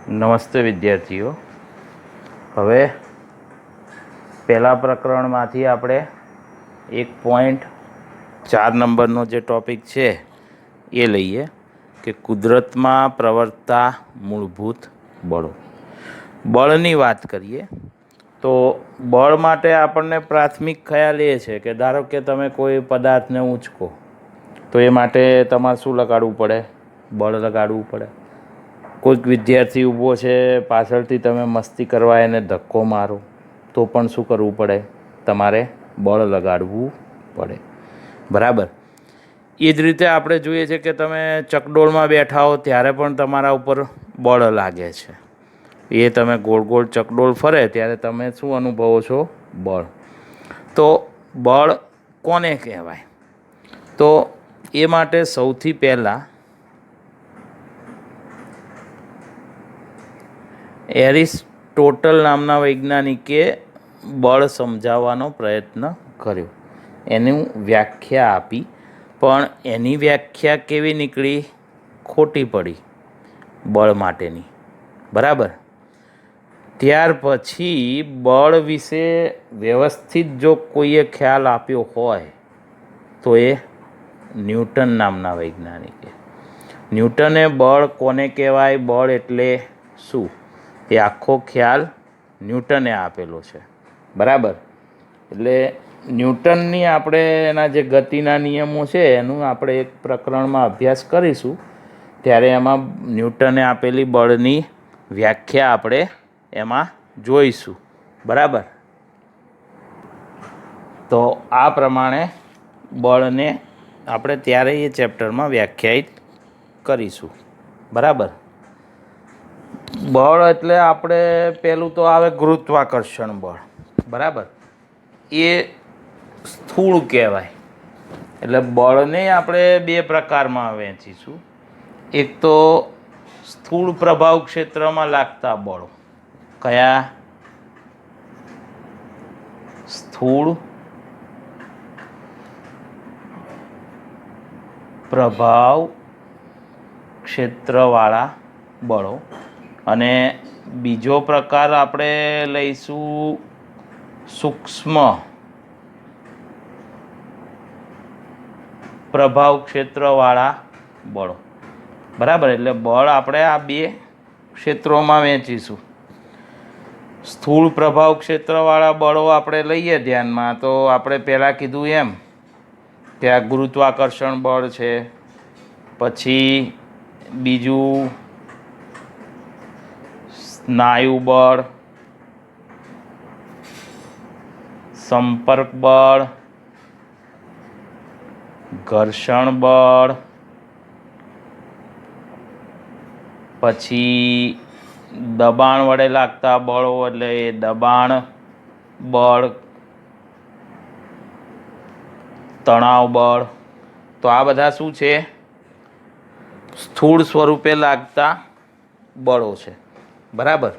નમસ્તે વિદ્યાર્થીઓ. હવે પહેલા પ્રકરણમાંથી આપણે 1.4 નંબરનો જે ટૉપિક છે એ લઈએ કે કુદરતમાં પ્રવર્તતા મૂળભૂત બળો. બળની વાત કરીએ તો બળ માટે આપણને પ્રાથમિક ખ્યાલ એ છે કે ધારો કે તમે કોઈ પદાર્થને ઊંચકો તો એ માટે તમારે શું લગાડવું પડે? બળ લગાડવું પડે. કોઈક વિદ્યાર્થી ઊભો છે, પાછળથી તમે મસ્તી કરવા એને ધક્કો મારો તો પણ શું કરવું પડે? તમારે બળ લગાડવું પડે. બરાબર. એ જ રીતે આપણે જોઈએ છે કે તમે ચકડોળમાં બેઠા હો ત્યારે પણ તમારા ઉપર બળ લાગે છે. એ તમે ગોળ ગોળ ચકડોળ ફરે ત્યારે તમે શું અનુભવો છો? બળ. તો બળ કોને કહેવાય? તો એ માટે સૌથી પહેલાં એરિસ્ટોટલ નામના વૈજ્ઞાનિકે બળ સમજાવવાનો પ્રયત્ન કર્યો, એની વ્યાખ્યા આપી. પણ એની વ્યાખ્યા કેવી નીકળી? ખોટી પડી બળ માટેની. બરાબર. ત્યાર પછી બળ વિશે વ્યવસ્થિત જો કોઈએ ખ્યાલ આપ્યો હોય તો એ ન્યૂટન નામના વૈજ્ઞાનિકે. ન્યૂટને બળ કોને કહેવાય, બળ એટલે શું, એ આખો ખ્યાલ ન્યૂટને આપેલો છે. બરાબર. એટલે ન્યૂટનની આપણે એના જે ગતિના નિયમો છે એનું આપણે એક પ્રકરણમાં અભ્યાસ કરીશું, ત્યારે એમાં ન્યૂટને આપેલી બળની વ્યાખ્યા આપણે એમાં જોઈશું. બરાબર. તો આ પ્રમાણે બળને આપણે ત્યારે એ ચેપ્ટરમાં વ્યાખ્યાયિત કરીશું. બરાબર. બળ એટલે આપણે પહેલું તો આવે ગુરુત્વાકર્ષણ બળ. બરાબર. એ સ્થૂળ કહેવાય. એટલે બળને આપણે બે પ્રકારમાં વહેંચીશું. એક તો સ્થૂળ પ્રભાવ ક્ષેત્રમાં લાગતા બળો. કયા? સ્થૂળ પ્રભાવ ક્ષેત્રવાળા બળો. અને બીજો પ્રકાર આપણે લઈશું સૂક્ષ્મ પ્રભાવ ક્ષેત્રવાળા બળો. બરાબર. એટલે બળ આપણે આ બે ક્ષેત્રોમાં વહેંચીશું. સ્થૂળ પ્રભાવ ક્ષેત્રવાળા બળો આપણે લઈએ ધ્યાનમાં તો આપણે પહેલાં કીધું એમ કે આ ગુરુત્વાકર્ષણ બળ છે, પછી બીજું સ્નાયુ બળ, સંપર્ક બળ, ઘર્ષણ બળ, પછી દબાણ વડે લાગતા બળો એટલે એ દબાણ બળ, તણાવ બળ. તો આ બધા શું છે? સ્થૂળ સ્વરૂપે લાગતા બળો છે. બરાબર.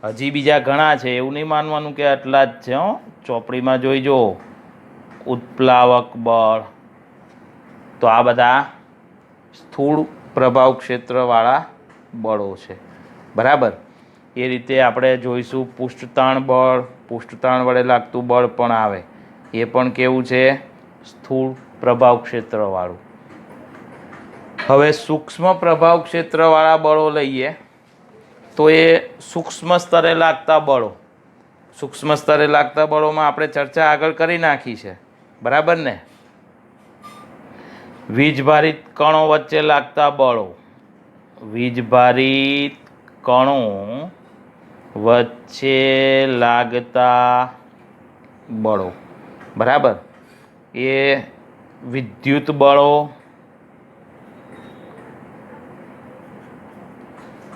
હજી બીજા ઘણા છે, એવું નહીં માનવાનું કે આટલા જ છે. ચોપડીમાં જોઈજો ઉત્પ્લાવક બળ. તો આ બધા સ્થૂળ પ્રભાવ ક્ષેત્રવાળા બળો છે. બરાબર. એ રીતે આપણે જોઈશું પૃષ્ઠતાણ બળ. પૃષ્ઠતાણ વડે લાગતું બળ પણ આવે, એ પણ કેવું છે? સ્થૂળ પ્રભાવ ક્ષેત્રવાળું. હવે સૂક્ષ્મ પ્રભાવ ક્ષેત્રવાળા બળો લઈએ તો એ સૂક્ષ્મ સ્તરે લાગતા બળો. સૂક્ષ્મ સ્તરે લાગતા બળોમાં આપણે ચર્ચા આગળ કરી નાખી છે. બરાબર ને? વીજભારિત કણો વચ્ચે લાગતા બળો. વીજભારિત કણો વચ્ચે લાગતા બળો. બરાબર. એ વિદ્યુત બળો,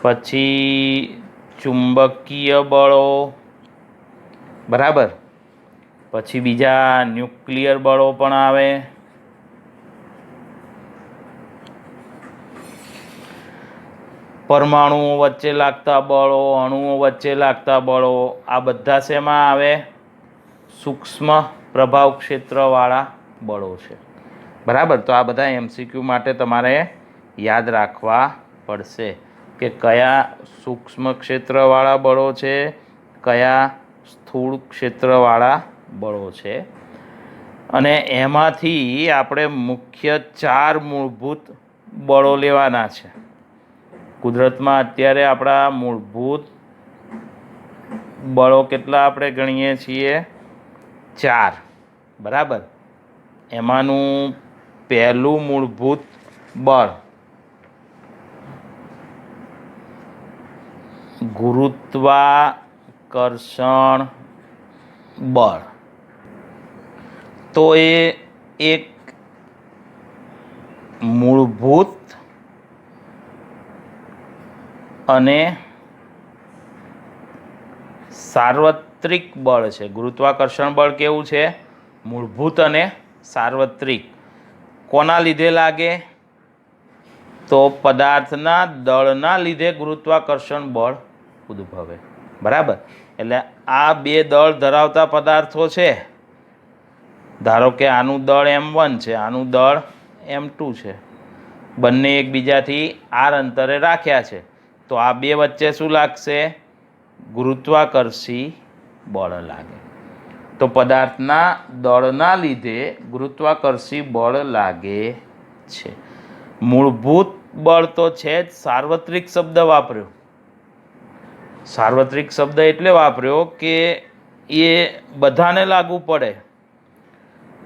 પછી ચુંબકીય બળો. બરાબર. પછી બીજા ન્યુક્લિયર બળો પણ આવે. પરમાણુઓ વચ્ચે લાગતા બળો, અણુઓ વચ્ચે લાગતા બળો. આ બધા શેમાં આવે? સૂક્ષ્મ પ્રભાવ ક્ષેત્રવાળા બળો છે. બરાબર. તો આ બધા MCQ માટે તમારે યાદ રાખવા પડશે. કે કયા સૂક્ષ્મ ક્ષેત્રવાળા બળો છે, કયા સ્થૂળ ક્ષેત્રવાળા બળો છે. અને એમાંથી આપણે મુખ્ય 4 મૂળભૂત બળો લેવાના છે. કુદરતમાં અત્યારે આપણા મૂળભૂત બળો કેટલા આપણે ગણીએ છીએ? 4. બરાબર. એમાંનું પહેલું મૂળભૂત બળ ગુરુત્વાકર્ષણ બળ. તો એ એક મૂળભૂત અને સાર્વત્રિક બળ છે. ગુરુત્વાકર્ષણ બળ કેવું છે? મૂળભૂત અને સાર્વત્રિક. કોના લીધે લાગે? તો પદાર્થના દળના લીધે ગુરુત્વાકર્ષણ બળ ઉદ્ભવે. બરાબર. એટલે આ 2 દળ ધરાવતા પદાર્થો છે. ધારો કે આનું દળ m1 છે, આનું દળ m2 છે. બંને એકબીજાથી r અંતરે રાખ્યા છે. તો આ 2 વચ્ચે શું લાગશે? ગુરુત્વાકર્ષી બળ લાગે. તો પદાર્થના દળના લીધે ગુરુત્વાકર્ષી બળ લાગે છે. મૂળભૂત બળ તો છે જ. સાર્વત્રિક શબ્દ વાપર્યો. સાર્વત્રિક શબ્દ એટલે વાપર્યો કે એ બધાને લાગુ પડે.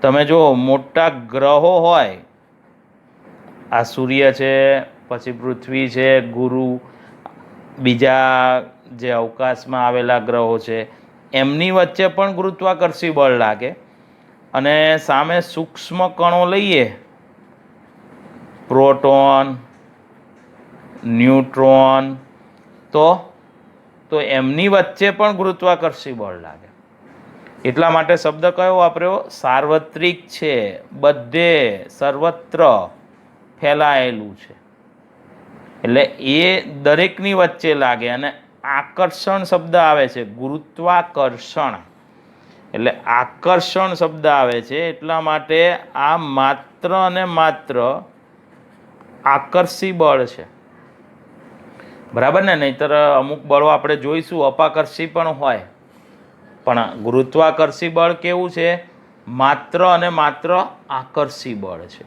તમે જો મોટા ગ્રહો હોય, આ સૂર્ય છે, પછી પૃથ્વી છે, ગુરુ, બીજા જે અવકાશમાં આવેલા ગ્રહો છે, એમની વચ્ચે પણ ગુરુત્વાકર્ષી બળ લાગે. અને સામે સૂક્ષ્મ કણો લઈએ, પ્રોટોન, ન્યુટ્રોન, તો એમની વચ્ચે પણ ગુરુત્વાકર્ષી બળ લાગે. એટલા માટે શબ્દ કયો વાપર્યો? સાર્વત્રિક છે, બધે સર્વત્ર ફેલાયેલું છે. એટલે એ દરેકની વચ્ચે લાગે. અને આકર્ષણ શબ્દ આવે છે, ગુરુત્વાકર્ષણ એટલે આકર્ષણ શબ્દ આવે છે. એટલા માટે આ માત્ર અને માત્ર આકર્ષી બળ છે. બરાબર ને? નહીંતર અમુક બળો આપણે જોઈશું અપાકર્ષી પણ હોય. પણ ગુરુત્વાકર્ષી બળ કેવું છે? માત્ર અને માત્ર આકર્ષી બળ છે.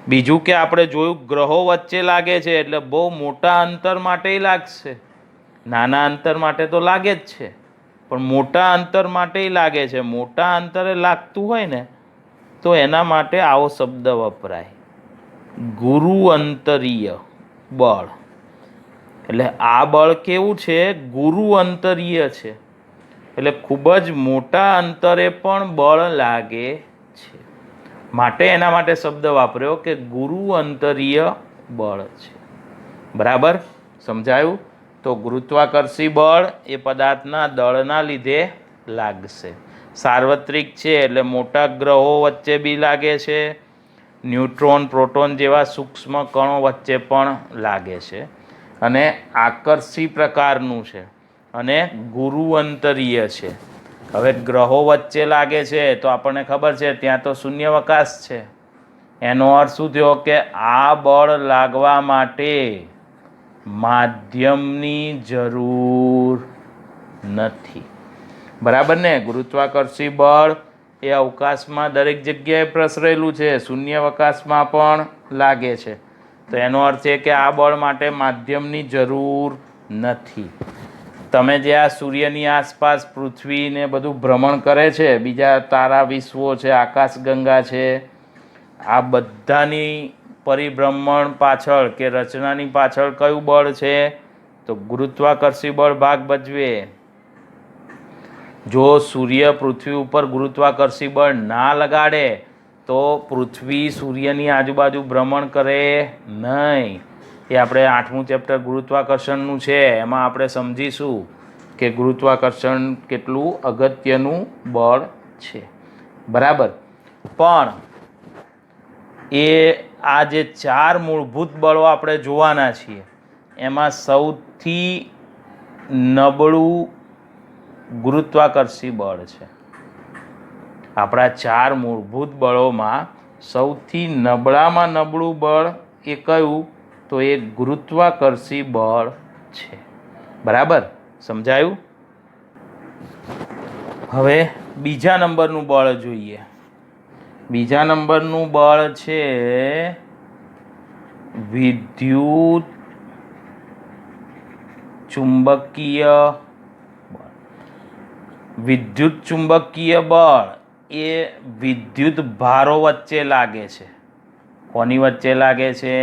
બીજું કે આપણે જોયું ગ્રહો વચ્ચે લાગે છે એટલે બહુ મોટા અંતર માટે લાગશે. નાના અંતર માટે તો લાગે જ છે, પણ મોટા અંતર માટે લાગે છે. મોટા અંતરે લાગતું હોય ને તો એના માટે આવો શબ્દ વપરાય, ગુરુઅંતરીય બળ. એટલે આ બળ કેવું છે? ગુરુઅંતરીય છે. એટલે ખૂબ જ મોટા અંતરે પણ બળ લાગે છે. માટે એના માટે શબ્દ વાપર્યો કે ગુરુઅંતરીય બળ છે. બરાબર સમજાયું? તો ગુરુત્વાકર્ષી બળ એ પદાર્થના દળના લીધે લાગશે. સાર્વત્રિક છે એટલે મોટા ગ્રહો વચ્ચે બી લાગે છે, ન્યુટ્રોન, પ્રોટોન જેવા સૂક્ષ્મ કણો વચ્ચે પણ લાગે છે. અને આકર્ષી પ્રકારનું છે અને ગુરુઅંતરીય છે. હવે ગ્રહો વચ્ચે લાગે છે તો આપણને ખબર છે ત્યાં તો શૂન્યાવકાશ છે. એનો અર્થ શું થયો? કે આ બળ લાગવા માટે માધ્યમની જરૂર નથી. બરાબર ને? ગુરુત્વાકર્ષી બળ એ અવકાશમાં દરેક જગ્યાએ પ્રસરેલું છે, શૂન્યાવકાશમાં પણ લાગે છે. તો એનો અર્થ એ કે આ બળ માટે માધ્યમની જરૂર નથી. તમે જે આ સૂર્યની આસપાસ પૃથ્વીને બધું ભ્રમણ કરે છે, બીજા તારા વિશ્વો છે, આકાશગંગા છે, આ બધાની પરિભ્રમણ પાછળ કે રચનાની પાછળ કયું બળ છે? તો ગુરુત્વાકર્ષી બળ ભાગ ભજવે. જો સૂર્ય પૃથ્વી ઉપર ગુરુત્વાકર્ષી બળ ના લગાડે તો પૃથ્વી સૂર્યની આજુબાજુ ભ્રમણ કરે નહીં. એ આપણે 8મું ચેપ્ટર ગુરુત્વાકર્ષણનું છે, એમાં આપણે સમજીશું કે ગુરુત્વાકર્ષણ કેટલું અગત્યનું બળ છે. બરાબર. પણ એ આ જે 4 મૂળભૂત બળો આપણે જોવાના છીએ એમાં સૌથી નબળું ગુરુત્વાકર્ષી બળ છે. આપણા 4 મૂળભૂત બળોમાં સૌથી નબળામાં નબળું બળ એ કયું? તો એ ગુરુત્વાકર્ષી બળ છે. બરાબર, સમજાયું? હવે બીજા નંબરનું બળ જોઈએ. બીજા નંબરનું બળ છે વિદ્યુત ચુંબકીય બળ. વિદ્યુત ચુંબકીય બળ એ વિદ્યુત ભારો વચ્ચે લાગે છે. કોની વચ્ચે લાગે છે?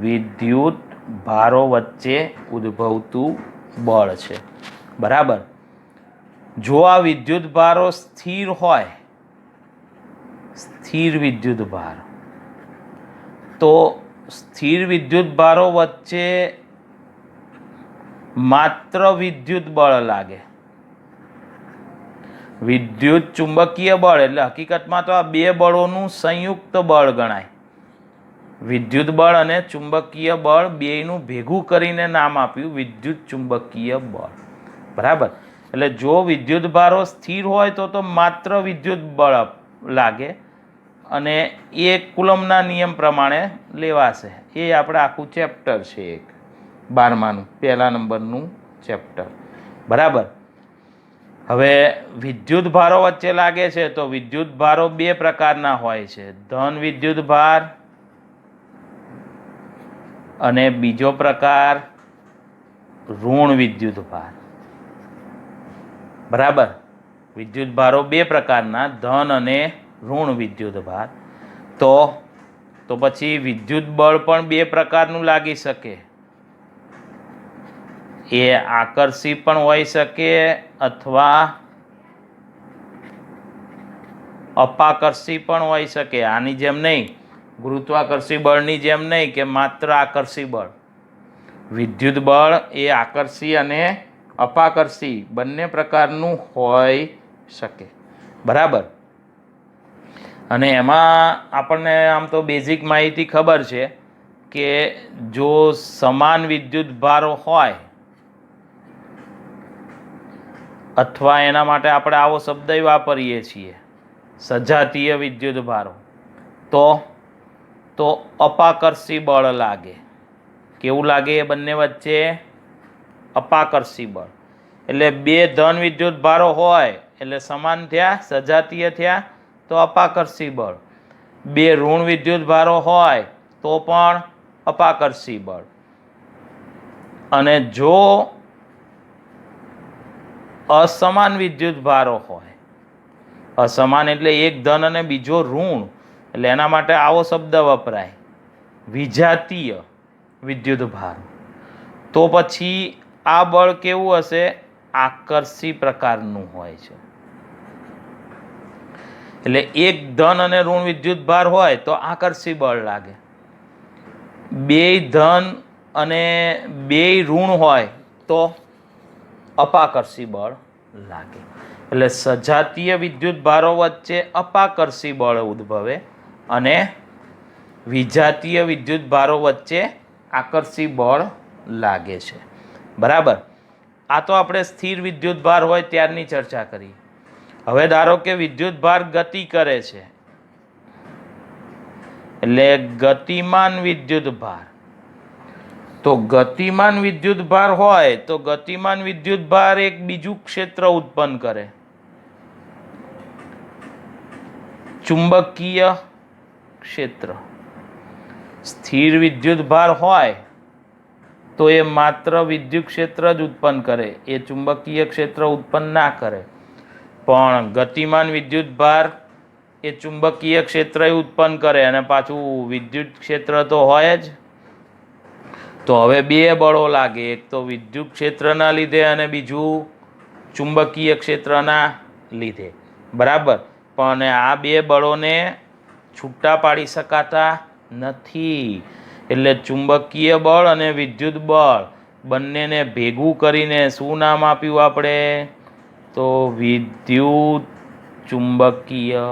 વિદ્યુત ભારો વચ્ચે ઉદ્ભવતું બળ છે. બરાબર. જો આ વિદ્યુત ભારો સ્થિર હોય, સ્થિર વિદ્યુત ભાર, તો સ્થિર વિદ્યુત ભારો વચ્ચે માત્ર વિદ્યુત બળ લાગે. વિદ્યુત ચુંબકીય બળ એટલે હકીકતમાં તો આ બે બળોનું સંયુક્ત બળ ગણાય. વિદ્યુત બળ અને ચુંબકીય બળ બેયનું ભેગું કરીને નામ આપ્યું વિદ્યુત ચુંબકીય બળ. બરાબર. એટલે જો વિદ્યુત ભારો સ્થિર હોય તો માત્ર વિદ્યુત બળ લાગે અને એ કુલમના નિયમ પ્રમાણે લેવાશે. એ આપણે આખું ચેપ્ટર છે એક 12માનું, પહેલા નંબરનું ચેપ્ટર. બરાબર. હવે વિદ્યુત ભારો વચ્ચે લાગે છે તો વિદ્યુત ભારો બે પ્રકારના હોય છે, ધન વિદ્યુત ભાર અને બીજો પ્રકાર ઋણ વિદ્યુત ભાર. બરાબર. વિદ્યુત ભારો બે પ્રકારના, ધન અને ઋણ વિદ્યુત ભાર. તો પછી વિદ્યુત બળ પણ બે પ્રકારનું લાગી શકે. એ આકર્ષી પણ હોઈ શકે અથવા અપાકર્ષી પણ હોઈ શકે. આની જેમ નહીં, ગુરુત્વાકર્ષી બળની જેમ નહીં કે માત્ર આકર્ષી બળ. વિદ્યુત બળ એ આકર્ષી અને અપાકર્ષી બંને પ્રકારનું હોઈ શકે. બરાબર. અને એમાં આપણને આમ તો બેઝિક માહિતી ખબર છે કે જો સમાન વિદ્યુત ભારો હોય અથવા એના માટે આપણે આવો શબ્દ વાપરીએ છીએ સજાતીય વિદ્યુત ભારો, તો અપાકર્ષી બળ લાગે. કેવું લાગે? એ બંને વચ્ચે અપાકર્ષી બળ. એટલે બે ધન વિદ્યુત ભારો હોય એટલે સમાન થયા, સજાતીય થયા તો અપાકર્ષી બળ. બે ઋણ વિદ્યુત ભારો હોય તો પણ અપાકર્ષી બળ. અને જો અસમાન વિદ્યુત ભારો હોય, અસમાન એટલે એક ધન અને બીજો ઋણ, એટલે એના માટે આવો શબ્દ વપરાય વિજાતીય વિદ્યુત ભાર. તો પછી આ બળ કેવું હશે? આકર્ષી પ્રકારનું હોય છે. એટલે એક ધન અને ઋણ વિદ્યુત ભાર હોય તો આકર્ષી બળ લાગે. બે ધન અને બે ઋણ હોય તો અપાકર્ષી બળ લાગે. એટલે સજાતીય વિદ્યુત ભારો વચ્ચે અપાકર્ષી બળ ઉદ્ભવે અને વિજાતીય વિદ્યુત ભારો વચ્ચે આકર્ષી બળ લાગે છે. બરાબર. આ તો આપણે સ્થિર વિદ્યુત ભાર હોય ત્યારની ચર્ચા કરી. હવે ધારો કે વિદ્યુત ભાર ગતિ કરે છે, એટલે ગતિમાન વિદ્યુત ભાર. તો ગતિમાન વિદ્યુત ભાર હોય તો ગતિમાન વિદ્યુત ભાર એક બીજું ક્ષેત્ર ઉત્પન્ન કરે, ચુંબકીય ક્ષેત્ર. સ્થિર વિદ્યુત ભાર હોય તો એ માત્ર વિદ્યુત ક્ષેત્ર જ ઉત્પન્ન કરે, એ ચુંબકીય ક્ષેત્ર ઉત્પન્ન ના કરે. પણ ગતિમાન વિદ્યુત ભાર એ ચુંબકીય ક્ષેત્ર ઉત્પન્ન કરે અને પાછું વિદ્યુત ક્ષેત્ર તો હોય જ. તો હવે બે બળો લાગે, એક તો વિદ્યુત ક્ષેત્રના લીધે અને બીજું ચુંબકીય ક્ષેત્રના લીધે. બરાબર. પણ આ બે બળોને છૂટા પાડી શકાતા નથી. એટલે ચુંબકીય બળ અને વિદ્યુત બળ બંનેને ભેગું કરીને શું નામ આપ્યું આપણે? તો વિદ્યુત ચુંબકીય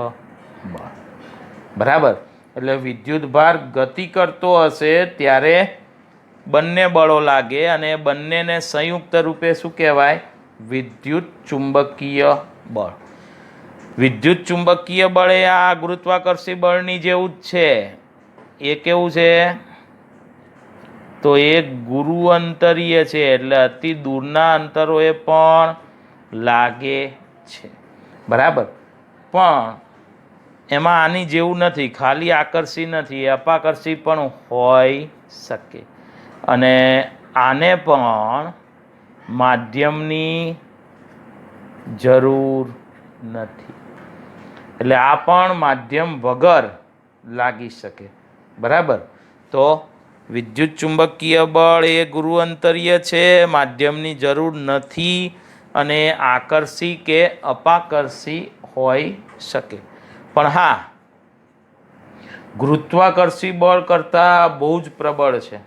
બળ. બરાબર. એટલે વિદ્યુત ભાર ગતિ કરતો હશે ત્યારે બંને બળો લાગે અને બંનેને સંયુક્ત રૂપે શું કહેવાય? વિદ્યુત ચુંબકીય બળ. વિદ્યુત ચુંબકીય બળ એ આ ગુરુત્વાકર્ષી બળની જેવું જ છે. એ કેવું છે? તો એ ગુરુ અંતરીય છે, એટલે અતિ દૂરના અંતરોએ પણ લાગે છે, બરાબર. પણ એમાં આની જેવું નથી, ખાલી આકર્ષી નથી, અપાકર્ષી પણ હોઈ શકે. અને આને પણ માધ્યમની જરૂર નથી, એટલે આ પણ માધ્યમ વગર લાગી શકે, બરાબર. તો વિદ્યુત ચુંબકીય બળ એ ગુરુઅંતરીય છે, માધ્યમની જરૂર નથી, અને આકર્ષી કે અપાકર્ષી હોઈ શકે. પણ હા, ગુરુત્વાકર્ષી બળ કરતાં બહુ જ પ્રબળ છે.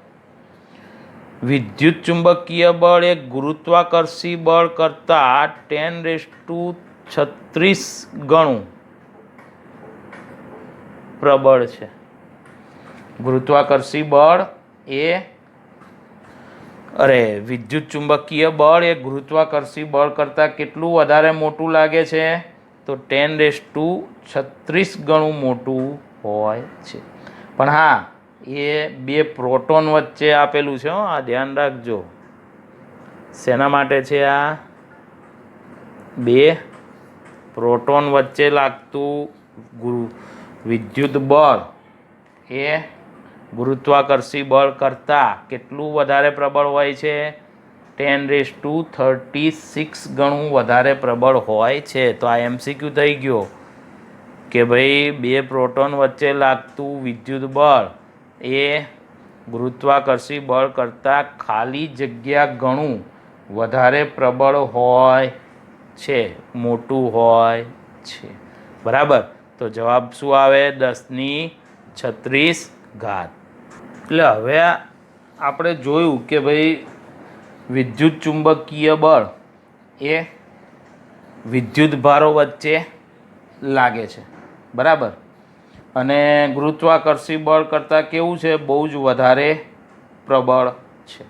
વિદ્યુત ચુંબકીય બળ એ ગુરુત્વાકર્ષી બળ કરતાં 10⁻36 ગણું પ્રબળ છે. ગુરુત્વાકર્ષી બળ એ વિદ્યુત ચુંબકીય બળ એ ગુરુત્વાકર્ષી બળ કરતાં કેટલું વધારે મોટું લાગે છે? તો 10⁻36 ગણું મોટું હોય છે. પણ હા, એ બે પ્રોટોન વચ્ચે આપેલું છે, આ ધ્યાન રાખજો. શેના માટે છે? આ બે પ્રોટોન વચ્ચે લાગતું વિદ્યુત બળ એ ગુરુત્વાકર્ષી બળ કરતાં કેટલું વધારે પ્રબળ હોય છે? 10⁻36 ગણું વધારે પ્રબળ હોય છે. તો આ MCQ થઈ ગયો કે ભાઈ બે પ્રોટોન વચ્ચે લાગતું વિદ્યુત બળ એ ગુરુત્વાકર્ષી બળ કરતાં ખાલી જગ્યા ગણું વધારે પ્રબળ હોય છે, મોટું હોય છે, બરાબર. તો જવાબ શું આવે? 10⁻36. એટલે હવે આપણે જોયું કે ભાઈ વિદ્યુત ચુંબકીય બળ એ વિદ્યુત ભારો વચ્ચે લાગે છે, બરાબર. અને ગુરુત્વાકર્ષી બળ કરતાં કેવું છે? બહુ જ વધારે પ્રબળ છે.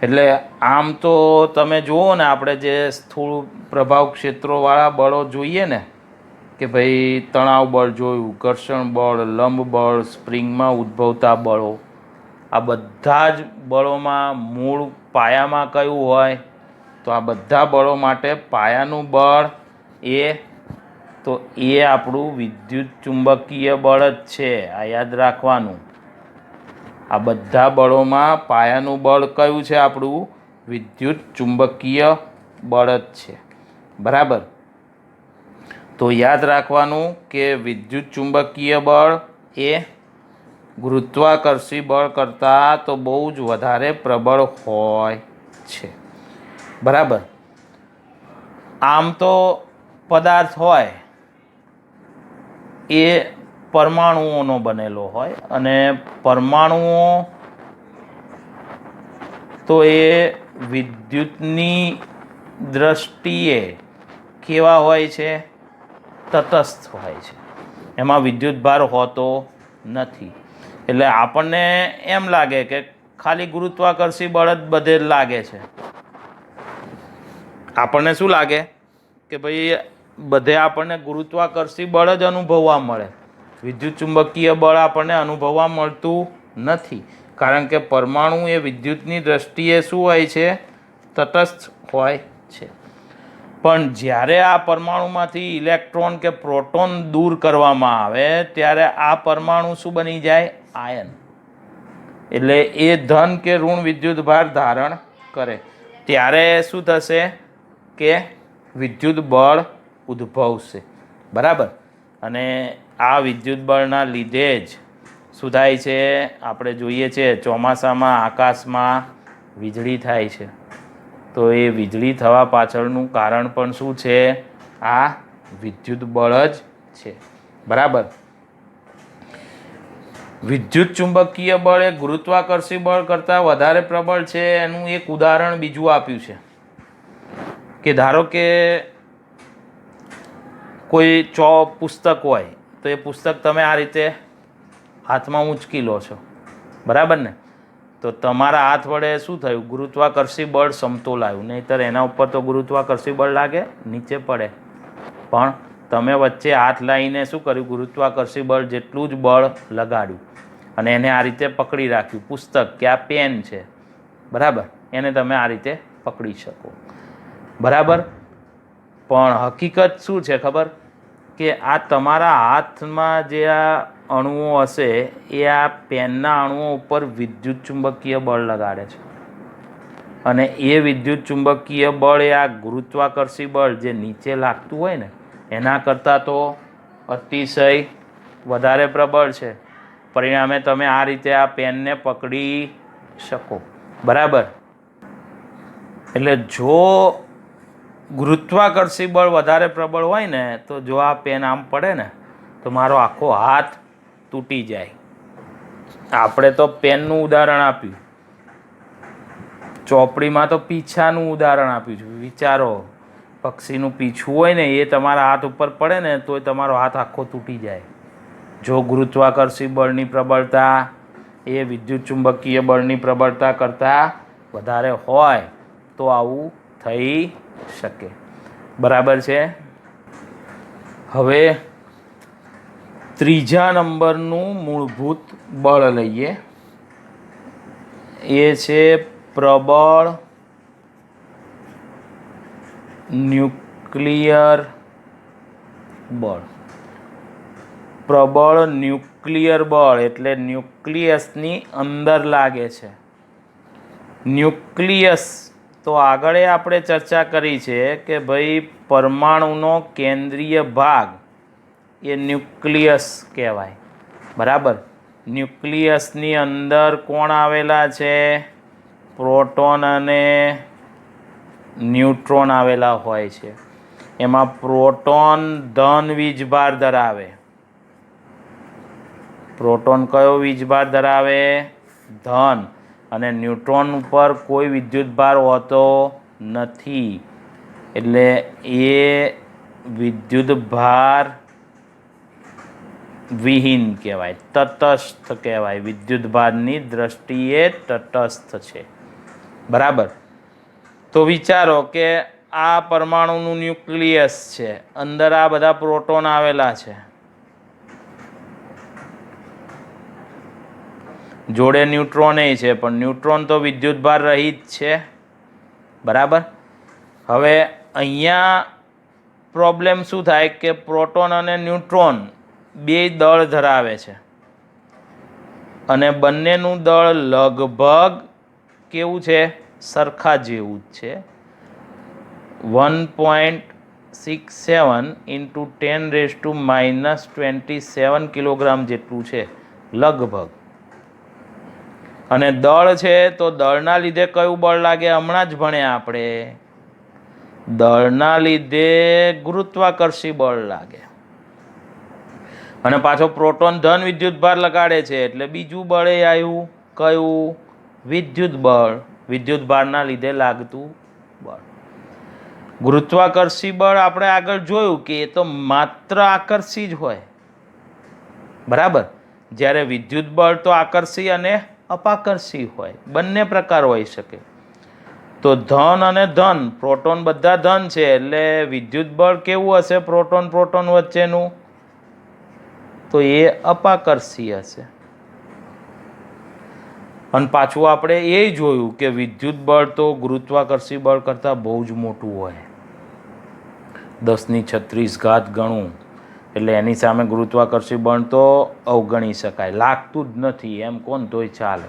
એટલે આમ તો તમે જુઓ ને, આપણે જે સ્થૂળ પ્રભાવ ક્ષેત્રોવાળા બળો જોઈએ ને, કે ભાઈ તણાવ બળ જોયું, ઘર્ષણ બળ, લંબ બળ, સ્પ્રિંગમાં ઉદ્ભવતા બળો, આ બધા જ બળોમાં મૂળ પાયામાં કયું હોય? તો આ બધા બળો માટે પાયાનું બળ એ આપણું વિદ્યુત ચુંબકીય બળ જ છે. આ યાદ રાખવાનું. આ બધા બળોમાં પાયાનું બળ કયું છે? આપણું વિદ્યુત ચુંબકીય બળ જ છે, બરાબર. તો યાદ રાખવાનું કે વિદ્યુત ચુંબકીય બળ એ ગુરુત્વાકર્ષી બળ કરતાં તો બહુ જ વધારે પ્રબળ હોય છે, બરાબર. આમ તો પદાર્થ હોય એ પરમાણુઓનો બનેલો હોય, અને પરમાણુઓ તો એ વિદ્યુતની દ્રષ્ટિએ કેવા હોય છે? તટસ્થ હોય છે. એમાં વિદ્યુત ભાર હોતો નથી. એટલે આપણને એમ લાગે કે ખાલી ગુરુત્વાકર્ષી બળ જ બધે લાગે છે. આપણને શું લાગે કે ભાઈ બધે આપણને ગુરુત્વાકર્ષી બળ જ અનુભવવા મળે, વિદ્યુત ચુંબકીય બળ આપણને અનુભવવા મળતું નથી. કારણ કે પરમાણુ એ વિદ્યુતની દ્રષ્ટિએ શું હોય છે? તટસ્થ હોય છે. પણ જ્યારે આ પરમાણુમાંથી ઇલેક્ટ્રોન કે પ્રોટોન દૂર કરવામાં આવે ત્યારે આ પરમાણુ શું બની જાય? આયન. એટલે એ ધન કે ઋણ વિદ્યુત ભાર ધારણ કરે ત્યારે શું થશે? કે વિદ્યુત બળ ઉદ્ભવશે, બરાબર. અને આ વિદ્યુત બળના લીધે જ શું થાય છે? આપણે જોઈએ છે ચોમાસામાં આકાશમાં વીજળી થાય છે. તો એ વીજળી થવા પાછળનું કારણ પણ શું છે? આ વિદ્યુત બળ જ છે, બરાબર. વિદ્યુત ચુંબકીય બળ એ ગુરુત્વાકર્ષી બળ કરતાં વધારે પ્રબળ છે. એનું એક ઉદાહરણ બીજું આપ્યું છે કે ધારો કે કોઈ પુસ્તક હોય, તો એ પુસ્તક તમે આ રીતે હાથમાં ઉંચકી લો છો, બરાબર ને? તો તમારા હાથ વડે શું થયું? ગુરુત્વાકર્ષી બળ સમતોલ આવ્યું. નહીંતર એના ઉપર તો ગુરુત્વાકર્ષી બળ લાગે, નીચે પડે. પણ તમે વચ્ચે હાથ લાવીને શું કર્યું? ગુરુત્વાકર્ષી બળ જેટલું જ બળ લગાડ્યું. અને એને આ રીતે પકડી રાખ્યું પુસ્તક કે આ પેન છે, બરાબર, એને તમે આ રીતે પકડી શકો, બરાબર. પણ હકીકત શું છે ખબર, કે આ તમારા હાથમાં જે આ અણુઓ હશે એ આ પેનના અણુઓ ઉપર વિદ્યુત ચુંબકીય બળ લગાડે છે, અને એ વિદ્યુત ચુંબકીય બળ એ આ ગુરુત્વાકર્ષી બળ જે નીચે લાગતું હોય ને એના કરતાં તો અતિશય વધારે પ્રબળ છે. પરિણામે તમે આ રીતે આ પેનને પકડી શકો, બરાબર. એટલે જો ગુરુત્વાકર્ષી બળ વધારે પ્રબળ હોય ને તો જો આ પેન આમ પડે ને તો મારો આખો હાથ તૂટી જાય. આપણે તો પેનનું ઉદાહરણ આપ્યું, ચોપડીમાં તો પીછાનું ઉદાહરણ આપ્યું છે. વિચારો, પક્ષીનું પીછું હોય ને એ તમારા હાથ ઉપર પડે ને તો તમારો હાથ આખો તૂટી જાય. જો ગુરુત્વાકર્ષી બળની પ્રબળતા એ વિદ્યુત ચુંબકીય બળની પ્રબળતા કરતાં વધારે હોય તો આવું થઈ શકે, બરાબર છે. હવે ત્રીજા નંબરનું મૂળભૂત બળ લઈએ, એ છે પ્રબળ ન્યુક્લિયર બળ. પ્રબળ ન્યુક્લિયર બળ એટલે ન્યુક્લિયસની અંદર લાગે છે. ન્યુક્લિયસ તો આગળ આપણે ચર્ચા કરી છે કે ભાઈ પરમાણુનો કેન્દ્રીય ભાગ એ ન્યુક્લિયસ કહેવાય, બરાબર. ન્યુક્લિયસની અંદર કોણ આવેલા છે? પ્રોટોન અને ન્યુટ્રોન આવેલા હોય છે. એમાં પ્રોટોન ધન વીજભાર ધરાવે. પ્રોટોન કયો વીજભાર ધરાવે? ધન. અને ન્યુટ્રોન ઉપર કોઈ વિદ્યુતભાર હોતો નથી, એટલે એ વિદ્યુતભાર વિહીન કહેવાય, તટસ્થ કહેવાય. વિદ્યુતભારની દ્રષ્ટિએ તટસ્થ છે, બરાબર. તો વિચારો કે આ પરમાણુનું ન્યુક્લિયસ છે, અંદર આ બધા પ્રોટોન આવેલા છે, જોડે ન્યુટ્રોન છે, પણ ન્યુટ્રોન તો વિદ્યુતભાર રહિત છે, બરાબર. હવે અહીંયા પ્રોબ્લેમ શું થાય કે પ્રોટોન અને ન્યુટ્રોન બે દળ ધરાવે છે, અને બંનેનું દળ લગભગ કેવું છે? સરખા જેવું જ છે. 1.67 × 10⁻⁻27 કિલોગ્રામ જેટલું છે લગભગ. અને દળ છે તો દળના લીધે કયું બળ લાગે? હમણાં જ ભણ્યા આપણે, દળના લીધે ગુરુત્વાકર્ષી બળ લાગે. અને પાછો પ્રોટોન ધન વિદ્યુતભાર લગાડે છે એટલે બીજું બળ એ આવ્યું, કયું? વિદ્યુત બળ, વિદ્યુતભારના લીધે લાગતું બળ. ગુરુત્વાકર્ષી બળ આપણે આગળ જોયું કે એ તો માત્ર આકર્ષી જ હોય, બરાબર. જ્યારે વિદ્યુત બળ તો આકર્ષી અને અપાકર્ષી હોય, બંને પ્રકાર હોઈ શકે. તો ધન અને ધન, પ્રોટોન બધા ધન છે એટલે વિદ્યુત બળ કેવું હશે પ્રોટોન પ્રોટોન વચ્ચેનું? તો એ અપાકર્ષી હશે. અને પાછું આપણે એ જોયું કે વિદ્યુત બળ તો ગુરુત્વાકર્ષી બળ કરતાં બહુ જ મોટું હોય, 10⁻36 ગણું. એટલે એની સામે ગુરુત્વાકર્ષી બળ તો અવગણી શકાય, લાગતું જ નથી એમ કોણ તોય ચાલે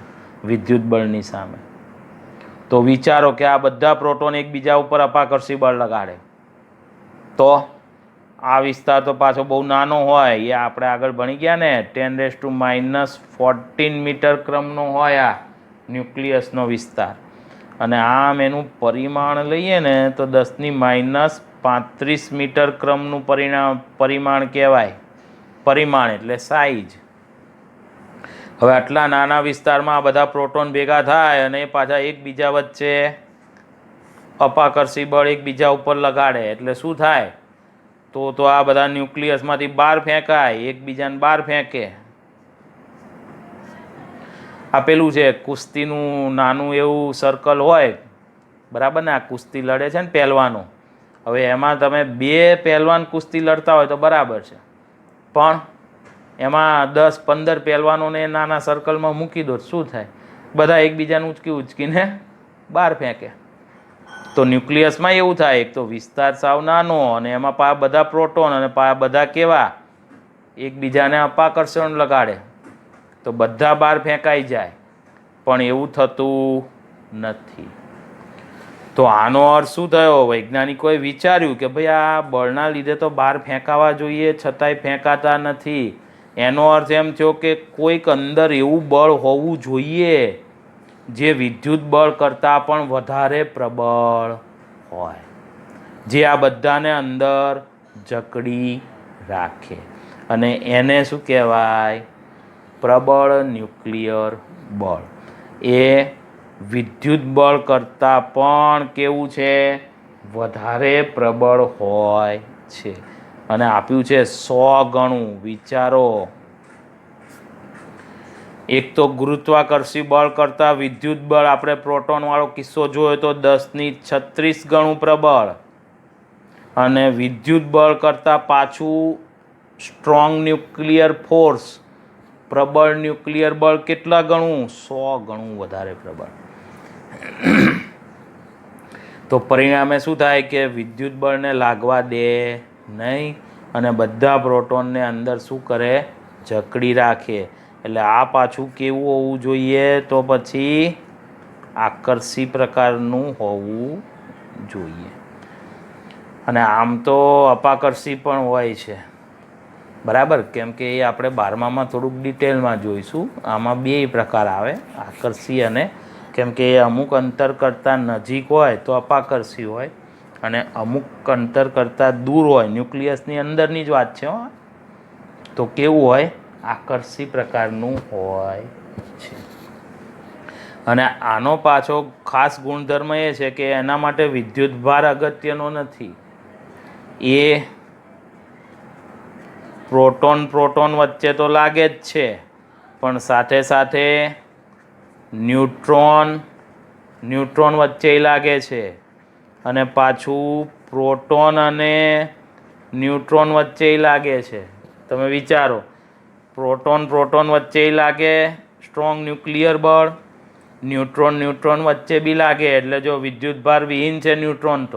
વિદ્યુત બળની સામે. તો વિચારો કે આ બધા પ્રોટોન એકબીજા ઉપર અપાકર્ષી બળ લગાડે તો આ વિસ્તાર તો પાછો બહુ નાનો હોય, એ આપણે આગળ ભણી ગયા ને 10⁻14 મીટર ક્રમનો હોય આ ન્યુક્લિયસનો વિસ્તાર. અને આમ એનું પરિમાણ લઈએ ને તો 10⁻35 મીટર ક્રમનું પરિમાણ કહેવાય. પરિમાણ એટલે સાઈઝ. હવે આટલા નાના વિસ્તારમાં આ બધા પ્રોટોન ભેગા થાય અને પાછા એકબીજા વચ્ચે અપાકર્ષી બળ એકબીજા ઉપર લગાડે એટલે શું થાય? તો આ બધા ન્યુક્લિયસમાંથી બહાર ફેંકાય, એકબીજાને બહાર ફેંકે. આપેલું છે કુસ્તીનું નાનું એવું સર્કલ હોય, બરાબર ને? આ કુસ્તી લડે છે ને પહેલવાનો. હવે એમાં તમે બે પહેલવાન કુસ્તી લડતા હોય તો બરાબર છે, પણ એમાં 10-15 પહેલવાનોને નાના સર્કલમાં મૂકી દો, શું થાય? બધા એકબીજાને ઉચકીને બહાર ફેંકે. તો ન્યુક્લિયસમાં એવું થાય, એક તો વિસ્તાર સાવ નાનો અને એમાં બધા પ્રોટોન અને બધા કેવા એકબીજાને અપાકર્ષણ લગાડે, તો બધા બહાર ફેંકાઈ જાય. પણ એવું થતું નથી. તો આનો અર્થ શું થયો? વૈજ્ઞાનિકોએ વિચાર્યું કે ભાઈ આ બળના લીધે તો બહાર ફેંકાવા જોઈએ, છતાંય ફેંકાતા નથી. એનો અર્થ એમ થયો કે કોઈક અંદર એવું બળ હોવું જોઈએ જે વિદ્યુત બળ કરતાં પણ વધારે પ્રબળ હોય, જે આ બધાને અંદર જકડી રાખે. અને એને શું કહેવાય? પ્રબળ ન્યુક્લિયર બળ. એ વિદ્યુત બળ કરતાં પણ કેવું છે? વધારે પ્રબળ હોય છે. અને આપ્યું છે 100 ગણું. વિચારો, એક તો ગુરુત્વાકર્ષી બળ કરતાં વિદ્યુત બળ, આપણે પ્રોટોનવાળો કિસ્સો જોયો તો 10⁻36 ગણું પ્રબળ. અને વિદ્યુત બળ કરતાં પાછું સ્ટ્રોંગ ન્યુક્લિયર ફોર્સ, પ્રબળ ન્યુક્લિયર બળ કેટલા ગણું? 100 ગણું વધારે પ્રબળ. તો પરિણામે શું થાય કે વિદ્યુત બળને લાગવા દે નહીં અને બધા પ્રોટોનને અંદર શું કરે? જકડી રાખે. એટલે આ પાછું કેવું હોવું જોઈએ? તો પછી આકર્ષી પ્રકારનું હોવું જોઈએ. અને આમ તો અપાકર્ષી પણ હોય છે, બરાબર? કેમ કે એ આપણે 12મામાં થોડુંક ડિટેલમાં જોઈશું. આમાં 2 પ્રકાર આવે, આકર્ષી અને, કેમ કે એ અમુક અંતર કરતાં નજીક હોય તો અપાકર્ષી હોય અને અમુક અંતર કરતાં દૂર હોય, ન્યુક્લિયસની અંદરની જ વાત છે, તો કેવું હોય? આકર્ષી પ્રકારનું હોય છે. અને આનો પાછો ખાસ ગુણધર્મ એ છે કે એના માટે વિદ્યુતભાર અગત્યનો નથી. એ પ્રોટોન વચ્ચે તો લાગે જ છે, પણ સાથે સાથે ન્યુટ્રોન વચ્ચે લાગે છે. અને પાછું પ્રોટોન અને ન્યુટ્રોન વચ્ચે લાગે છે. તમે વિચારો, પ્રોટોન વચ્ચે લાગે સ્ટ્રોંગ ન્યુક્લિયર બળ, ન્યુટ્રોન વચ્ચે બી લાગે. એટલે જો વિદ્યુતભાર વિહીન છે ન્યુટ્રોન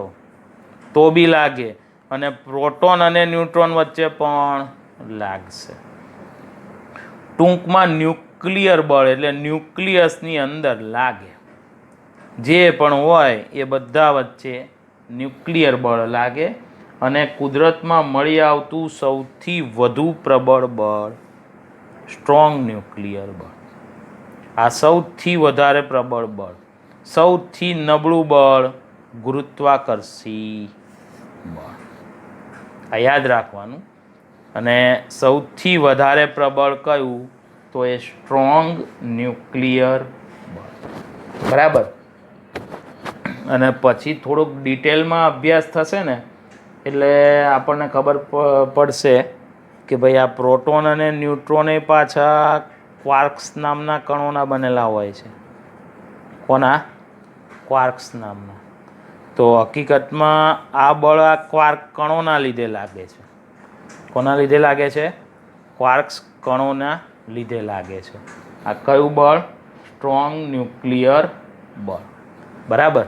તો બી લાગે, અને પ્રોટોન અને ન્યુટ્રોન વચ્ચે પણ લાગશે. ટૂંકમાં ન્યુક્લિયર બળ એટલે ન્યુક્લિયસની અંદર લાગે. જે પણ હોય એ બધા વચ્ચે ન્યુક્લિયર બળ લાગે. અને કુદરતમાં મળી આવતું સૌથી વધુ પ્રબળ બળ સ્ટ્રોંગ ન્યુક્લિયર બળ. આ સૌથી વધારે પ્રબળ બળ. સૌથી નબળું બળ ગુરુત્વાકર્ષી બળ. આ યાદ રાખવાનું. અને સૌથી વધારે પ્રબળ કયું? તો એ સ્ટ્રોંગ ન્યુક્લિયર બળ, બરાબર? અને પછી થોડોક ડિટેલમાં અભ્યાસ થશે ને એટલે આપણને ખબર પડશે કે ભાઈ આ પ્રોટોન અને ન્યુટ્રોન એ પાછા ક્વાર્ક્સ નામના કણોના બનેલા હોય છે. કોના? ક્વાર્ક્સ નામના. તો હકીકતમાં આ બળ આ ક્વાર્ક કણોના લીધે લાગે છે. કોના લીધે લાગે છે? ક્વાર્ક્સ કણોના લીધે લાગે છે. આ કયું બળ? સ્ટ્રોંગ ન્યુક્લિયર બળ, બરાબર?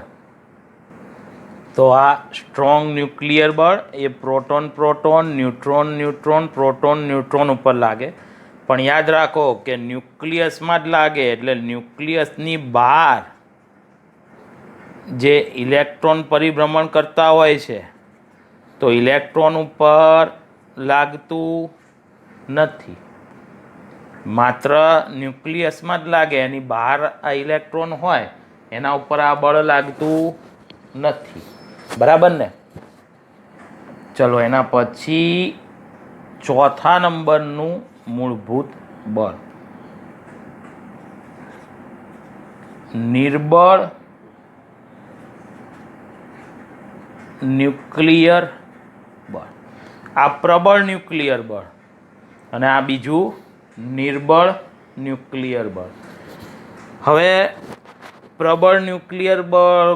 તો આ સ્ટ્રોંગ ન્યુક્લિયર બળ એ પ્રોટોન ન્યુટ્રોન ઉપર લાગે. પણ યાદ રાખો કે ન્યુક્લિયસમાં જ લાગે. એટલે ન્યુક્લિયસની બહાર જે ઇલેક્ટ્રોન પરિભ્રમણ કરતા હોય છે તો ઇલેક્ટ્રોન ઉપર લાગતું નથી. માત્ર ન્યુક્લિયસમાં જ લાગે. એની બહાર આ ઇલેક્ટ્રોન હોય એના ઉપર આ બળ લાગતું નથી, બરાબર ને? ચલો, એના પછી ચોથા નંબરનું મૂળભૂત બળ નિર્બળ ન્યુક્લિયર બળ. આ પ્રબળ ન્યુક્લિયર બળ અને આ બીજું નિર્બળ ન્યુક્લિયર બળ. હવે પ્રબળ ન્યુક્લિયર બળ,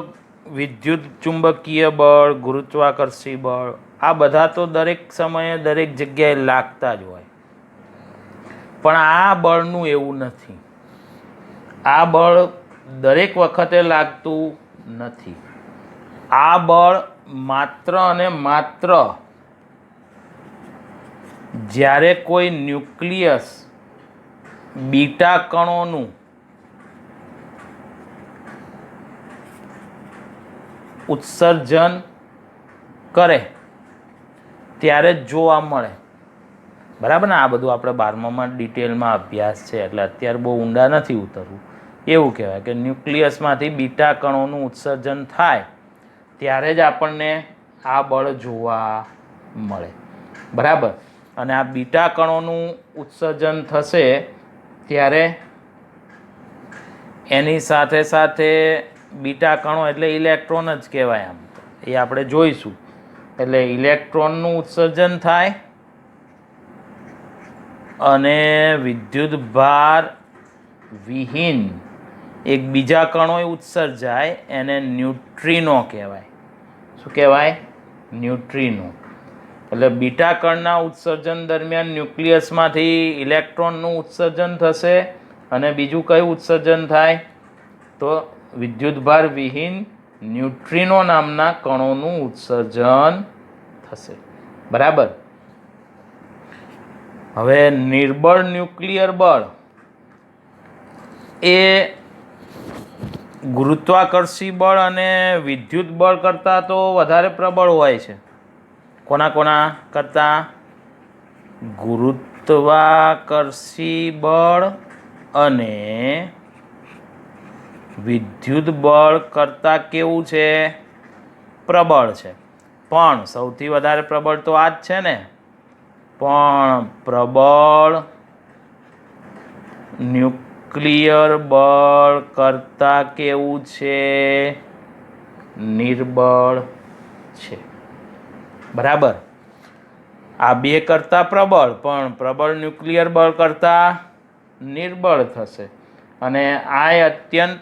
વિદ્યુત ચુંબકીય બળ, ગુરુત્વાકર્ષી બળ, આ બધા તો દરેક સમયે દરેક જગ્યાએ લાગતા જ હોય. પણ આ બળનું એવું નથી. આ બળ દરેક વખતે લાગતું નથી. આ બળ માત્ર અને માત્ર જ્યારે કોઈ ન્યુક્લિયસ બીટા કણોનું ઉત્સર્જન કરે ત્યારે જ જોવા મળે. બરાબર ને? આ બધું આપણે 12માં ડિટેલમાં અભ્યાસ છે, એટલે અત્યારે બહુ ઊંડા નથી ઉતરવું. એવું કહેવાય કે ન્યુક્લિયસમાંથી બીટા કણોનું ઉત્સર્જન થાય ત્યારે જ આપણને આ બળ જોવા મળે. બરાબર? અને આ બીટા કણોનું ઉત્સર્જન થશે ત્યારે એની સાથે સાથે બીટા કણો એટલે ઇલેક્ટ્રોન જ કહેવાય. આમ એ આપણે જોઈશું. એટલે ઇલેક્ટ્રોનનું ઉત્સર્જન થાય અને વિદ્યુતભાર વિહીન એક બીજા કણોએ ઉત્સર્જાય, એને ન્યુટ્રિનો કહેવાય. શું કહેવાય? ન્યુટ્રિનો. એટલે બીટા કણના ઉત્સર્જન દરમિયાન ન્યુક્લિયસમાંથી ઇલેક્ટ્રોનનું ઉત્સર્જન થશે અને બીજું કયું ઉત્સર્જન થાય? તો વિદ્યુતભાર વિહીન ન્યુટ્રિનો નામના કણોનું ઉત્સર્જન થશે. બરાબર? હવે નિર્બળ ન્યુક્લિયર બળ એ ગુરુત્વાકર્ષી બળ અને વિદ્યુત બળ કરતાં તો વધારે પ્રબળ હોય છે. કોના કરતાં? ગુરુત્વાકર્ષી બળ અને વિદ્યુત બળ કરતાં કેવું છે? પ્રબળ છે. પણ સૌથી વધારે પ્રબળ તો આ જ છે ને. પણ પ્રબળ ન્યુક્લિયર બળ કરતાં કેવું છે? નિર્બળ છે. બરાબર? આ બે કરતાં પ્રબળ, પણ પ્રબળ ન્યુક્લિયર બળ કરતાં નિર્બળ થશે. અને આ અત્યંત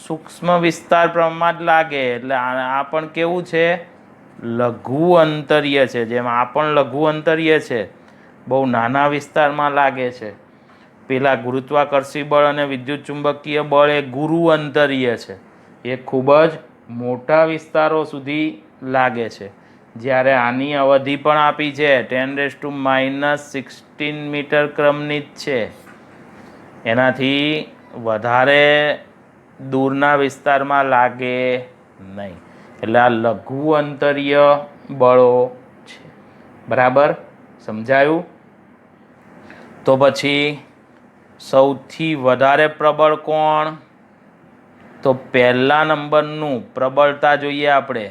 સૂક્ષ્મ વિસ્તાર પ્રમાણમાં જ લાગે. એટલે આ પણ કેવું છે? લઘુ અંતરીય છે. જેમ આ પણ લઘુ અંતરીય છે, બહુ નાના વિસ્તારમાં લાગે છે. પેલા ગુરુત્વાકર્ષી બળ અને વિદ્યુત ચુંબકીય બળ એ ગુરુ અંતરીય છે, એ ખૂબ જ મોટા વિસ્તારો સુધી લાગે છે. જ્યારે આની અવધિ પણ આપી છે 10⁻16 મીટર ક્રમની જ છે. એનાથી વધારે દૂરના વિસ્તારમાં લાગે નહીં. એટલે આ લઘુ અંતરીય બળો છે. બરાબર? સમજાયું? તો પછી સૌથી વધારે પ્રબળ કોણ? તો પહેલા નંબરનું પ્રબળતા જોઈએ આપણે.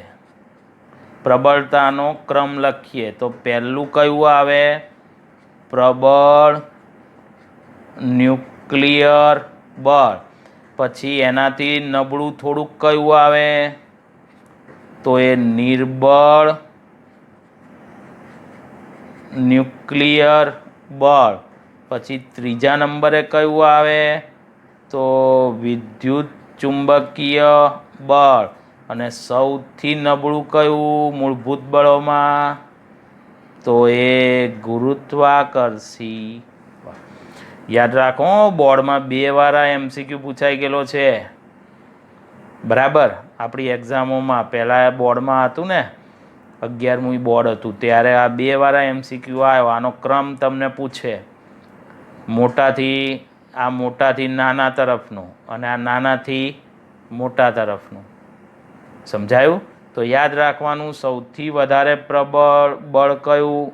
પ્રબળતાનો ક્રમ લખીએ તો પહેલું કયું આવે? પ્રબળ ન્યુક્લિયર બળ. પછી એનાથી નબળું થોડુંક કયું આવે? તો એ નિર્બળ ન્યુક્લિયર બળ. પછી ત્રીજા નંબરે કયું આવે? તો વિદ્યુત ચુંબકીય બળ. અને સૌથી નબળું કયું મૂળભૂત બળોમાં? તો એ ગુરુત્વાકર્ષી બળ. યાદ રાખો, બોર્ડમાં 2 વાર આ MCQ પૂછાઈ ગયેલો છે. બરાબર? આપણી એક્ઝામોમાં પહેલાં બોર્ડમાં હતું ને, 11મું બોર્ડ હતું ત્યારે આ 2 વાર MCQ આવ્યો. આનો ક્રમ તમને પૂછે. મોટાથી નાના તરફનું અને આ નાનાથી મોટા તરફનું. સમજાયું? તો યાદ રાખવાનું, સૌથી વધારે પ્રબળ બળ કયું?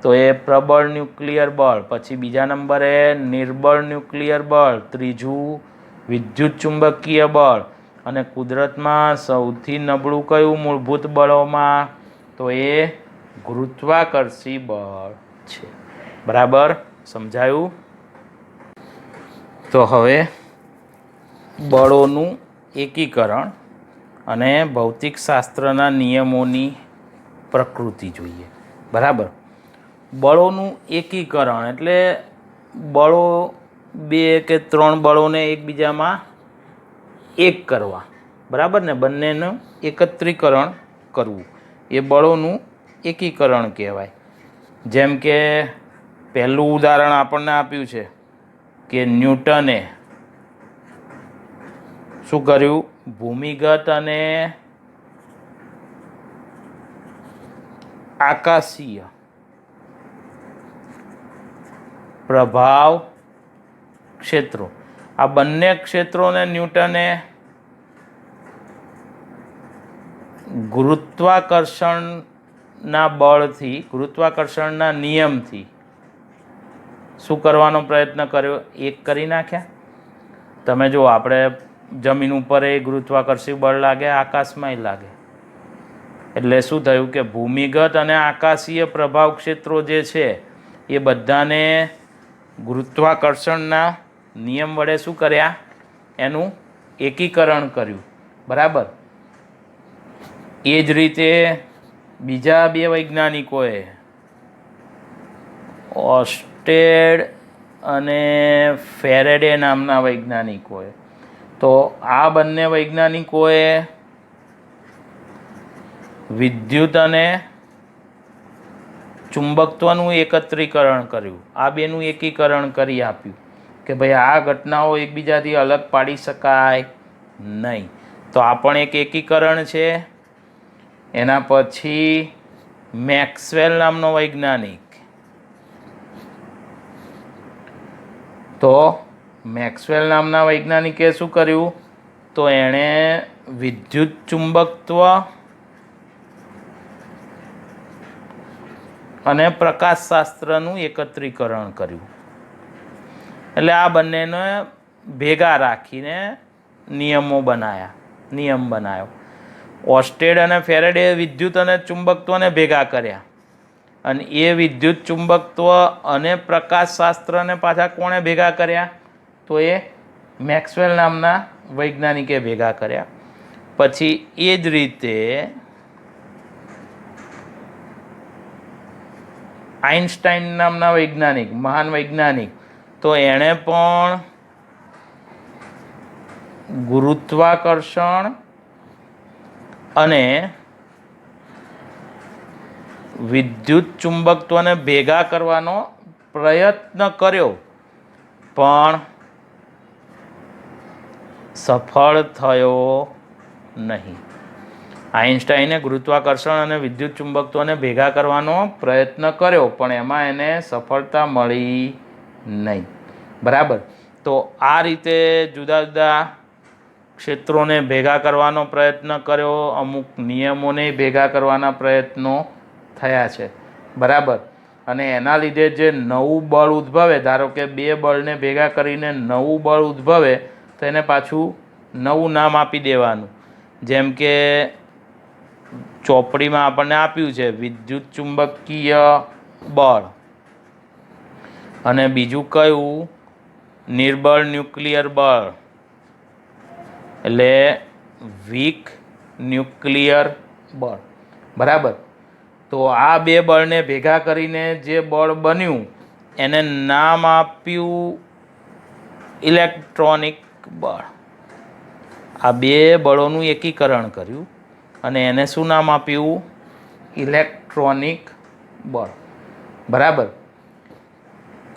તો એ પ્રબળ ન્યુક્લિયર બળ. પછી બીજા નંબરે નિર્બળ ન્યુક્લિયર બળ. ત્રીજું વિદ્યુત ચુંબકીય બળ. અને કુદરતમાં સૌથી નબળું કયું મૂળભૂત બળોમાં? તો એ ગુરુત્વાકર્ષી બળ છે. બરાબર? સમજાયું? તો હવે બળોનું એકીકરણ અને ભૌતિકશાસ્ત્રના નિયમોની પ્રકૃતિ જોઈએ. બરાબર? બળોનું એકીકરણ એટલે બળો 2 કે 3 બળોને એકબીજામાં એક કરવા. બરાબર ને? બંનેનું એકત્રીકરણ કરવું એ બળોનું એકીકરણ કહેવાય. જેમ કે પહેલું ઉદાહરણ આપણને આપ્યું છે કે ન્યૂટને શું કર્યું? ભૂમિગત અને આકાશીય પ્રભાવ ક્ષેત્રો, આ બંને ક્ષેત્રોને ન્યૂટને ગુરુત્વાકર્ષણના બળથી, ગુરુત્વાકર્ષણના નિયમથી શું કરવાનો પ્રયત્ન કર્યો? એક કરી નાખ્યા. તમે જો આપણે જમીન ઉપર એ ગુરુત્વાકર્ષી બળ લાગે, આકાશમાંય લાગે. એટલે શું થયું કે ભૂમિગત અને આકાશીય પ્રભાવ ક્ષેત્રો જે છે એ બધાને ગુરુત્વાકર્ષણના નિયમ વડે શું કર્યા? એનું એકીકરણ કર્યું. બરાબર. એ જ રીતે બીજા બે વૈજ્ઞાનિકોએ ઓર્સ્ટેડ અને ફેરેડે નામના વૈજ્ઞાનિકોએ, તો આ બંને વૈજ્ઞાનિકોએ વિદ્યુત અને ચુંબકત્વનું એકત્રીકરણ કર્યું. આ બેનું એકીકરણ કરી આપ્યું કે ભાઈ આ ઘટનાઓ એકબીજાથી અલગ પાડી શકાય નહીં. તો આ પણ એક એકીકરણ છે. એના પછી મેક્સવેલ નામનો વૈજ્ઞાનિક, તો મેક્સવેલ નામના વૈજ્ઞાનિકે શું કર્યું? તો એણે વિદ્યુત ચુંબકત્વ અને પ્રકાશશાસ્ત્રનું એકત્રીકરણ કર્યું. એટલે આ બંનેને ભેગા રાખીને નિયમ બનાવ્યો. ઓર્સ્ટેડ અને ફેરેડે વિદ્યુત અને ચુંબકત્વને ભેગા કર્યા, અને એ વિદ્યુત ચુંબકત્વ અને પ્રકાશશાસ્ત્રને પાછા કોણે ભેગા કર્યા? તો એ મેક્સવેલ નામના વૈજ્ઞાનિકે ભેગા કર્યા. પછી એ જ રીતે આઇન્સ્ટાઈન નામના વૈજ્ઞાનિક, મહાન વૈજ્ઞાનિક, તો એણે પણ ગુરુત્વાકર્ષણ અને વિદ્યુત ચુંબકત્વને ભેગા કરવાનો પ્રયત્ન કર્યો, પણ સફળ થયો નહીં. આઇન્સ્ટાઈને ગુરુત્વાકર્ષણ અને વિદ્યુત ચુંબકત્વને ભેગા કરવાનો પ્રયત્ન કર્યો, પણ એમાં એને સફળતા મળી નહીં. બરાબર. તો આ રીતે જુદા જુદા ક્ષેત્રોને ભેગા કરવાનો પ્રયત્ન કર્યો, અમુક નિયમોને ભેગા કરવાના પ્રયત્નો થયા છે. બરાબર. અને એના લીધે જે નવું બળ ઉદ્ભવે, ધારો કે બે બળને ભેગા કરીને નવું બળ ઉદ્ભવે, તો એને પાછું નવું નામ આપી દેવાનું. જેમ કે ચોપડીમાં આપણને આપ્યું છે વિદ્યુત ચુંબકીય બળ, અને બીજું કયું? નિર્બળ ન્યુક્લિયર બળ, એટલે વીક ન્યુક્લિયર બળ. બરાબર. તો આ બે બળને ભેગા કરીને જે બળ બન્યું એને નામ આપ્યું ઇલેક્ટ્રોનિક બળ. આ બે બળોનું એકીકરણ કર્યું અને એને શું નામ આપ્યું? ઇલેક્ટ્રોનિક બળ. બરાબર.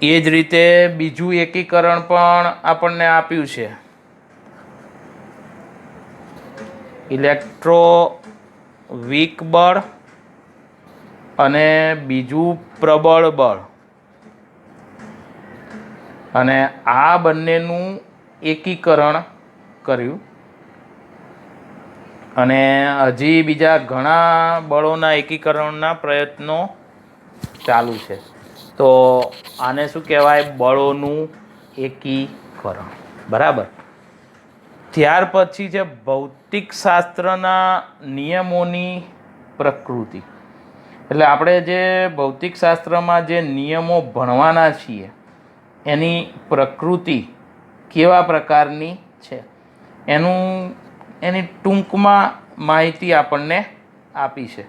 એ જ રીતે બીજું એકીકરણ પણ આપણને આપ્યું છે, ઇલેક્ટ્રોવીક બળ અને બીજું પ્રબળ બળ. અને આ બંનેનું એકીકરણ કર્યું. અને હજી બીજા ઘણા બળોના એકીકરણના પ્રયત્નો ચાલુ છે. તો આને શું કહેવાય? બળોનું એકીકરણ. બરાબર. ત્યાર પછી છે ભૌતિકશાસ્ત્રના નિયમોની પ્રકૃતિ. એટલે આપણે જે ભૌતિકશાસ્ત્રમાં જે નિયમો ભણવાના છીએ એની પ્રકૃતિ કેવા પ્રકારની છે એની ટૂંકમાં માહિતી આપણને આપી છે.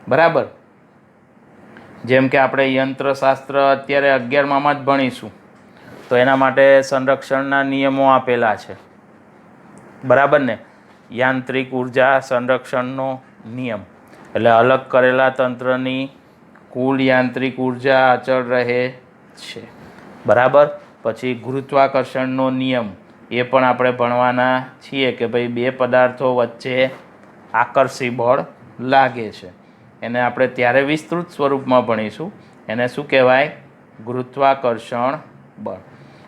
બરાબર. જેમ કે આપણે યંત્રશાસ્ત્ર અત્યારે 11માં જ ભણીશું, તો એના માટે સંરક્ષણના નિયમો આપેલા છે. બરાબર ને? યાંત્રિક ઉર્જા સંરક્ષણનો નિયમ, એટલે અલગ કરેલા તંત્રની કુલ યાંત્રિક ઉર્જા અચળ રહે છે. બરાબર. પછી ગુરુત્વાકર્ષણનો નિયમ એ પણ આપણે ભણવાના છીએ કે ભાઈ બે પદાર્થો વચ્ચે આકર્ષી બળ લાગે છે. એને આપણે ત્યારે વિસ્તૃત સ્વરૂપમાં ભણીશું. એને શું કહેવાય? ગુરુત્વાકર્ષણ બળ.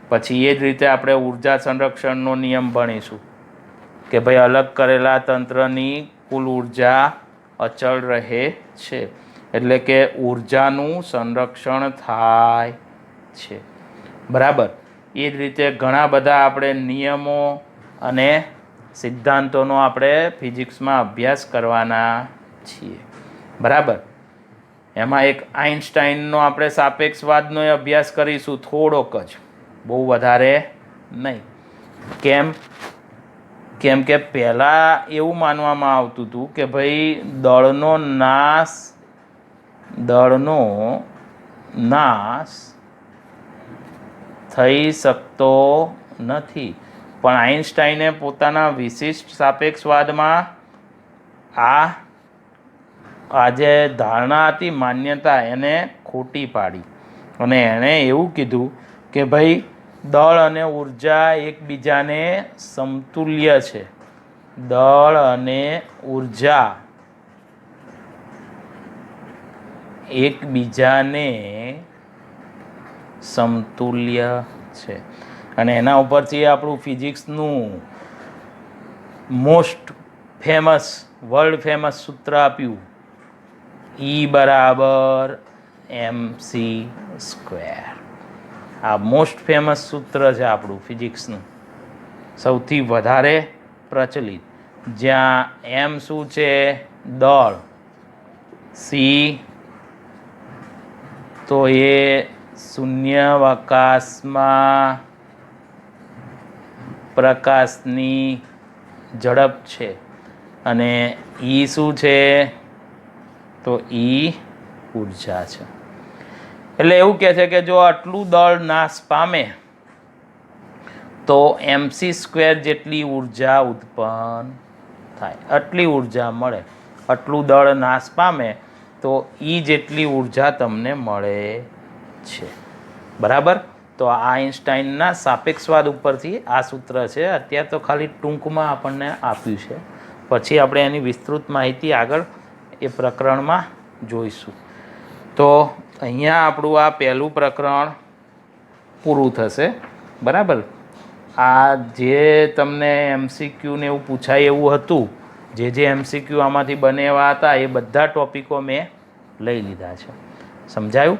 પછી એ જ રીતે આપણે ઉર્જા સંરક્ષણનો નિયમ ભણીશું કે ભાઈ અલગ કરેલા તંત્રની કુલ ઉર્જા અચળ રહે છે, એટલે કે ઉર્જાનું સંરક્ષણ થાય છે. બરાબર. એ જ રીતે ઘણા બધા આપણે નિયમો અને સિદ્ધાંતોનો આપણે ફિઝિક્સમાં અભ્યાસ કરવાના છીએ. બરાબર. એમાં એક આઇન્સ્ટાઈનનો આપણે સાપેક્ષવાદનો અભ્યાસ કરીશું, થોડોક જ, બહુ વધારે નહીં. કેમ કે પહેલાં એવું માનવામાં આવતું હતું કે ભાઈ દળનો નાશ થઈ શકતો નથી, પણ આઇન્સ્ટાઈને પોતાના વિશિષ્ટ સાપેક્ષવાદમાં આ જે ધારણા હતી, માન્યતા, એને ખોટી પાડી અને એણે એવું કીધું કે ભાઈ દળ અને ઉર્જા એકબીજાને સમતુલ્ય છે. દળ અને ઉર્જા એકબીજાને સમતુલ્ય છે. અને એના ઉપરથી આપણું ફિઝિક્સનું મોસ્ટ ફેમસ, વર્લ્ડ ફેમસ સૂત્ર આપ્યું, E બરાબર mc². આ મોસ્ટ ફેમસ સૂત્ર છે આપણું ફિઝિક્સનું, સૌથી વધારે પ્રચલિત. જ્યાં એમ શું છે? દળ. સી તો એ શૂન્યાવકાશમાં પ્રકાશની ઝડપ છે અને ઈ શું છે? તો ઈ ઉર્જા છે. એટલે એવું કહે છે કે જો આટલું દળ નાશ પામે તો mc² જેટલી ઉર્જા ઉત્પન્ન થાય, આટલી ઉર્જા મળે. આટલું દળ નાશ પામે તો ઈ જેટલી ઉર્જા તમને મળે છે. બરાબર. તો આ આઇન્સ્ટાઈનના સાપેક્ષવાદ ઉપરથી આ સૂત્ર છે. અત્યારે તો ખાલી ટૂંકમાં આપણને આપ્યું છે, પછી આપણે એની વિસ્તૃત માહિતી આગળ એ પ્રકરણમાં જોઈશું. તો અહીંયા આપણું આ પહેલું પ્રકરણ પૂરું થશે. બરાબર. આ જે તમને MCQ ને એવું પૂછાય એવું હતું, જે MCQ આમાંથી બનેવા હતા, એ બધા ટોપિકો મેં લઈ લીધા છે. સમજાયું?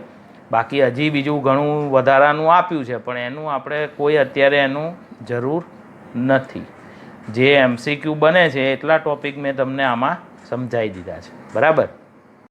બાકી હજી બીજું ઘણું વધારાનું આપ્યું છે, પણ એનું આપણે કોઈ અત્યારે એનું જરૂર નથી. જે MCQ બને છે એટલા ટોપિક મેં તમને આમાં સમજાવી દીધા છે. બરાબર.